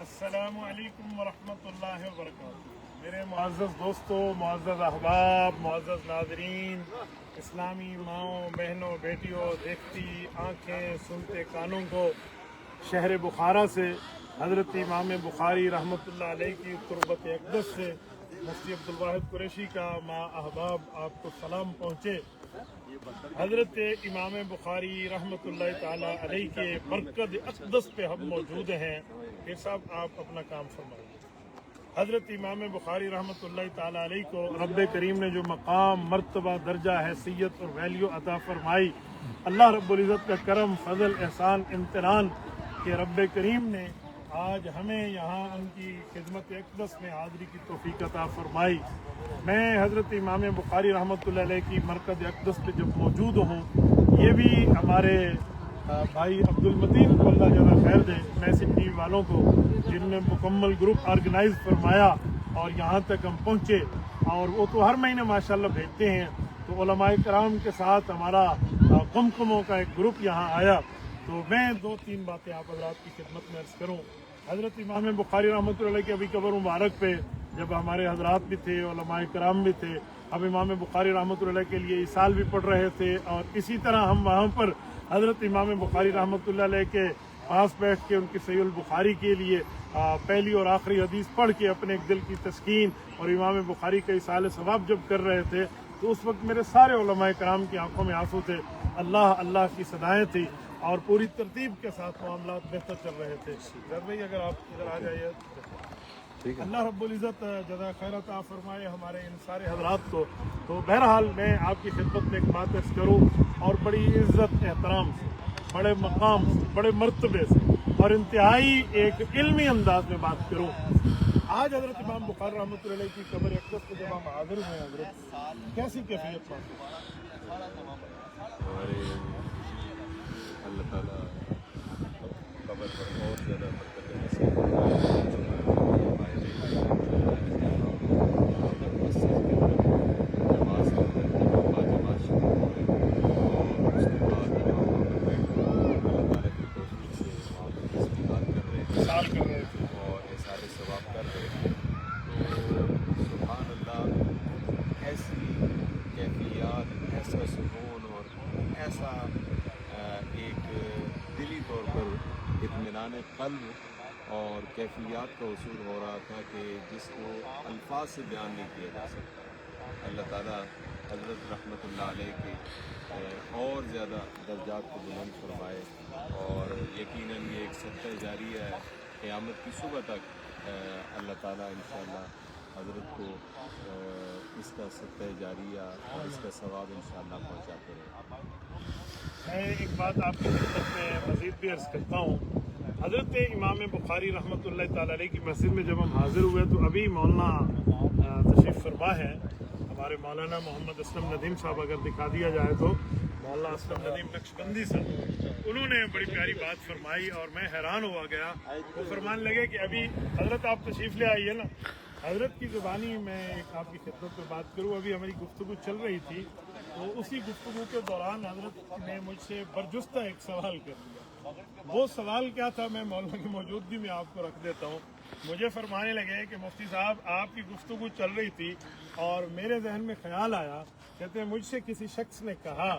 السلام علیکم ورحمۃ اللہ وبرکاتہ۔ میرے معزز دوستوں، معزز احباب، معزز ناظرین، اسلامی ماؤں، بہنوں، بیٹیوں، دیکھتی آنکھیں سنتے کانوں کو، شہر بخارا سے حضرت امام بخاری رحمۃ اللہ علیہ کی قربت اقدس سے مفتی عبدالواحد قریشی کا ما احباب آپ کو سلام پہنچے۔ حضرت امام بخاری رحمۃ اللہ تعالی علیہ کے مرکز اقدس پہ ہم موجود ہیں۔ پھر صاحب آپ اپنا کام فرمائیے۔ حضرت امام بخاری رحمۃ اللہ تعالی علیہ کو رب کریم نے جو مقام، مرتبہ، درجہ، حیثیت اور ویلیو عطا فرمائی، اللہ رب العزت کا کرم، فضل، احسان، امتنان کہ رب کریم نے آج ہمیں یہاں ان کی خدمت اقدس میں حاضری کی توفیق عطا فرمائی۔ میں حضرت امام بخاری رحمۃ اللہ علیہ کی مرکز اقدس پہ جب موجود ہوں، یہ بھی ہمارے بھائی عبد المتین کو اللہ جزا خیر دے، میسج ٹی وی والوں کو، جن نے مکمل گروپ آرگنائز فرمایا اور یہاں تک ہم پہنچے، اور وہ تو ہر مہینے ماشاءاللہ بھیجتے ہیں۔ تو علماء کرام کے ساتھ ہمارا قمقموں کا ایک گروپ یہاں آیا، تو میں دو تین باتیں آپ حضرات کی خدمت میں عرض کروں۔ حضرت امام بخاری رحمۃ اللہ علیہ کے ابھی قبر مبارک پہ جب ہمارے حضرات بھی تھے، علماء کرام بھی تھے، اب امام بخاری رحمۃ اللہ علیہ کے لیے اصال بھی پڑھ رہے تھے، اور اسی طرح ہم وہاں پر حضرت امام بخاری رحمۃ اللہ علیہ کے پاس بیٹھ کے ان کی صحیح البخاری کے لیے پہلی اور آخری حدیث پڑھ کے اپنے ایک دل کی تسکین اور امام بخاری کا اصال ثواب جب کر رہے تھے، تو اس وقت میرے سارے علماء کرام کی آنکھوں میں آنسو تھے، اللہ اللہ کی صدائیں تھی، اور پوری ترتیب کے ساتھ معاملات بہتر چل رہے تھے۔ زید بھائی اگر آپ ادھر آ جائیے۔ اللہ رب العزت جزا خیر عطا فرمائے ہمارے ان سارے حضرات کو۔ تو بہرحال میں آپ کی خدمت میں ایک بات عرض کروں، اور بڑی عزت احترام سے، بڑے مقام سے، بڑے مرتبے سے، اور انتہائی ایک علمی انداز میں بات کروں۔ آج حضرت امام بخاری رحمۃ اللہ علیہ کی قبر اقدس پہ جب ہم حاضر ہوئے حضرت، کیسی کیفیت ہمارے اللہ تعالیٰ قبر پر اور زیادہ برکت نصیب فرمائے، مسجد کے اندر نماز کے اندر باجماعت شریف ہوئے، اور اس کے بعد وہاں پر بیٹھ کر اللہ تعالیٰ کی توفیق سے وہاں پر تسبیحات کر رہے تھے اور احسان ثواب کر رہے تھے۔ تو سبحان اللہ، ایسی کیفیات، ایسا سکون اور ایسا ایک دلی طور پر اطمینان قلب اور کیفیات کا حصول ہو رہا تھا کہ جس کو الفاظ سے بیان نہیں کیا جا سکتا۔ اللہ تعالیٰ حضرت رحمۃ اللہ علیہ کے اور زیادہ درجات کو بلند فرمائے، اور یقیناً یہ ایک صدقہ جاریہ ہے، قیامت کی صبح تک اللہ تعالیٰ انشاءاللہ حضرت کو اس کا صدقہ جاریہ اور اس کا ثواب انشاءاللہ پہنچاتے رہے۔ میں ایک بات آپ کی خدمت میں مزید بھی عرض کرتا ہوں۔ حضرت امام بخاری رحمۃ اللہ تعالی علیہ کی مسجد میں جب ہم حاضر ہوئے، تو ابھی مولانا تشریف فرما ہے، ہمارے مولانا محمد اسلم ندیم صاحب، اگر دکھا دیا جائے تو مولانا اسلم ندیم نقشبندی صاحب، انہوں نے بڑی پیاری بات فرمائی اور میں حیران ہوا گیا۔ وہ فرمان لگے کہ ابھی حضرت آپ تشریف لے آئیے نا، حضرت کی زبانی میں ایک آپ کی خدمت میں بات کروں۔ ابھی ہماری گفتگو چل رہی تھی، تو اسی گفتگو کے دوران حضرت نے مجھ سے برجستہ ایک سوال کر لیا۔ وہ سوال کیا تھا، میں مولانا کی موجودگی میں آپ کو رکھ دیتا ہوں۔ مجھے فرمانے لگے کہ مفتی صاحب، آپ کی گفتگو چل رہی تھی اور میرے ذہن میں خیال آیا، کہتے ہیں مجھ سے کسی شخص نے کہا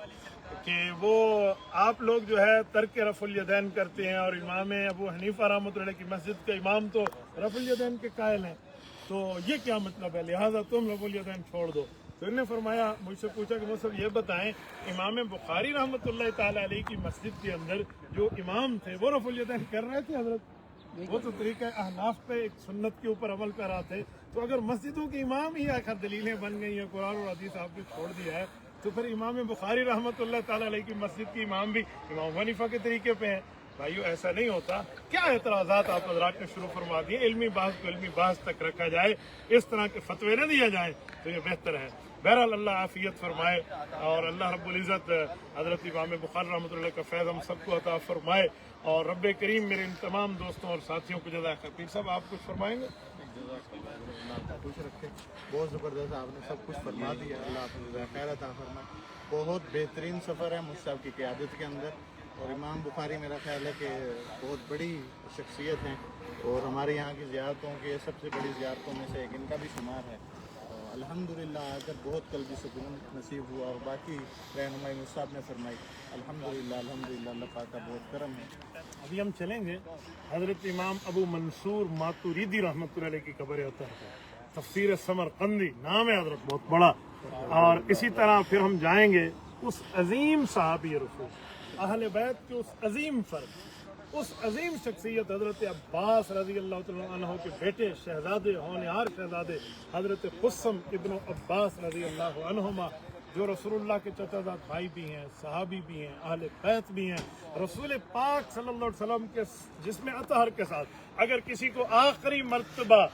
کہ وہ آپ لوگ جو ہے ترک رفع الیدین کرتے ہیں، اور امام ابو حنیفہ رحمۃ اللہ کی مسجد کے امام تو رفع الیدین کے قائل ہیں، تو یہ کیا مطلب ہے، لہٰذا تم رفع الیدین چھوڑ دو۔ تو انہوں نے فرمایا، مجھ سے پوچھا کہ مطلب یہ بتائیں، امام بخاری رحمۃ اللہ تعالی علیہ کی مسجد کے اندر جو امام تھے وہ رفع الیدین کر رہے تھے حضرت؟ وہ تو طریقہ احناف پہ ایک سنت کے اوپر عمل پیرا تھے، تو اگر مسجدوں کے امام ہی آخر دلیلیں بن گئی ہیں، قرآن اور حدیث آپ نے چھوڑ دیا ہے، تو پھر امام بخاری رحمۃ اللہ تعالی علیہ کی مسجد کے امام بھی امام حنیفہ کے طریقے پہ ہیں؟ بھائیو ایسا نہیں ہوتا۔ کیا اعتراضات آپ حضرات نے شروع فرما دیے، علمی بحث کو علمی بحث تک رکھا جائے، اس طرح کے فتوے نہ دیا جائیں تو یہ بہتر ہے۔ بہرحال اللہ عافیت فرمائے، اور اللہ رب العزت حضرت امام بخاری رحمۃ اللہ کا فیض ہم سب کو عطا فرمائے، اور رب کریم میرے ان تمام دوستوں اور ساتھیوں کو جزائے خیر۔ پیر صاحب آپ کچھ فرمائیں گے؟ خوش رکھے، بہت زبردست آپ نے سب کچھ فرما دیا، اللہ آپ کو خیر عطا فرمائے۔ بہت بہترین سفر ہے مفتی صاحب کی قیادت کے اندر، اور امام بخاری میرا خیال ہے کہ بہت بڑی شخصیت ہیں اور ہمارے یہاں کی زیارتوں کے سب سے بڑی زیارتوں میں سے ایک ان کا بھی شمار ہے. الحمدللہ آ کر بہت قلبی سکون نصیب ہوا. اور باقی رہنمائی مصعب نے فرمائی. الحمدللہ اللہ پاک کا بہت کرم ہے. ابھی ہم چلیں گے حضرت امام ابو منصور ماتوریدی رحمۃ اللہ علیہ کی قبر اطہر ہے. تفسیر سمرقندی نام ہے حضرت بہت بڑا. اور اسی طرح پھر ہم جائیں گے اس عظیم صحابی رسول اہل بیت کے اس عظیم فرد, اس عظیم شخصیت حضرت عباس رضی اللہ تعالیٰ عنہ کے بیٹے شہزادے ہونہار شہزادے حضرت قسم ابن عباس رضی اللہ عنہما, جو رسول اللہ کے چچا زاد بھائی بھی ہیں, صحابی بھی ہیں, اہل بیت بھی ہیں. رسول پاک صلی اللہ علیہ وسلم کے جسم اطہر کے ساتھ اگر کسی کو آخری مرتبہ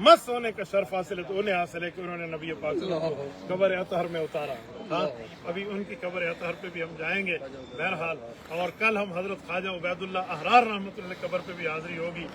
مس ہونے کا شرف حاصل ہے تو انہیں حاصل ہے کہ انہوں نے نبی پاک صلی اللہ علیہ وسلم کو قبر اطہر میں اتارا. ہاں ابھی ان کی قبر اطہر پہ بھی ہم جائیں گے بہرحال. اور کل ہم حضرت خواجہ عبید اللہ احرار رحمۃ اللہ علیہ قبر پہ بھی حاضری ہوگی.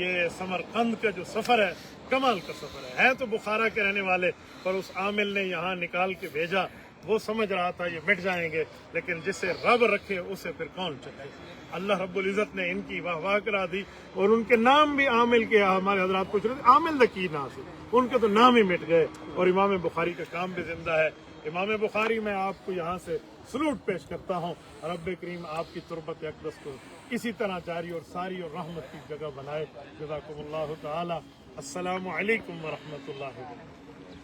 یہ سمرقند کا جو سفر ہے کمال کا سفر ہے تو بخارا کے رہنے والے, پر اس عامل نے یہاں نکال کے بھیجا. وہ سمجھ رہا تھا یہ مٹ جائیں گے, لیکن جسے رب رکھے اسے پھر کون چکے. اللہ رب العزت نے ان کی واہ واہ کرا دی. اور ان کے نام بھی عامل کے, ہمارے حضرات پوچھ رہے تھے عامل دکی ناصر, ان کے تو نام ہی مٹ گئے. اور امام بخاری کا کام بھی زندہ ہے. امام بخاری میں آپ کو یہاں سے سلوٹ پیش کرتا ہوں. رب کریم آپ کی تربت اقدس کو اسی طرح جاری اور ساری اور رحمت کی جگہ بنائے. جزاکم اللہ تعالی. السلام علیکم ورحمۃ اللہ وبرکاتہ.